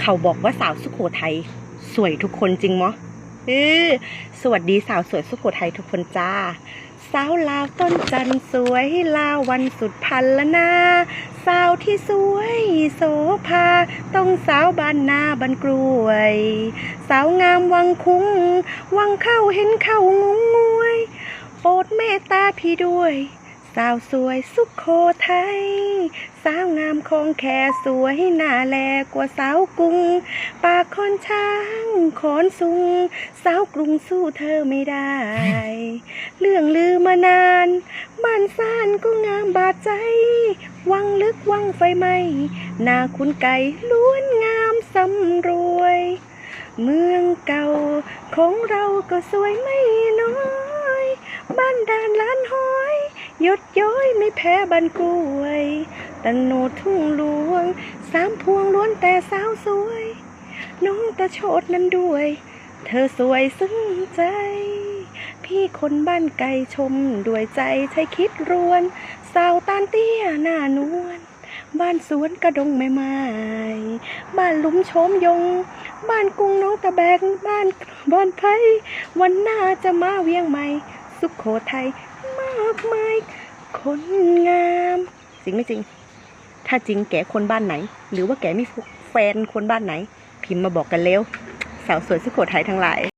เขาบอกว่าสาวสุโขทัยสวยทุกคนจริงมั้ยสวัสดีสาวสวยสุโขทัยทุกคนจ้าสาวลาวต้นจันสวยลาววันสุดพันละนาสาวที่สวยโสภาต้องสาวบ้านนาบ้านกล้วยสาวงามวังคุ้งวังเข้าเห็นเข้างงงวยโปรดเมตตาพี่ด้วยสาวสวยสุโขทัยสาวงามคงแค่สวยหน้าแลกว่าสาวกรุงปากคอนช้างขอนสุงสาวกรุงสู้เธอไม่ได้เรื่องลือมานานบ้านซ่านก็งามบาดใจวังลึกวังไฟไหม้หน้าคุณไก่ล้วนงามสำรวยเมืองเก่าของเราก็สวยไม่น้อยบ้านด่านล้านห้อยยดย้อยไม่แพ้บ้านกล้วยตะโนดทุ่งหลวงสามพวงล้วนแต่สาวสวยน้องตะโชดนั้นด้วยเธอสวยซึ้งใจพี่คนบ้านไก่ชมด้วยใจใช้คิดรวนสาวตานเตี้ยหน้านวลบ้านสวนกระดงแม่ไม้บ้านหลุมโฉมยงบ้านกุ้งน้องตะแบกบ้านบอนไผ่วันหน้าจะมาเวียงใหม่สุโขทัยมากมายคนงามจริงไม่จริงถ้าจริงแกคนบ้านไหนหรือว่าแกมีแฟนคนบ้านไหนพิมพ์มาบอกกันเร็วสาวสวยสุโขทัยทั้งหลาย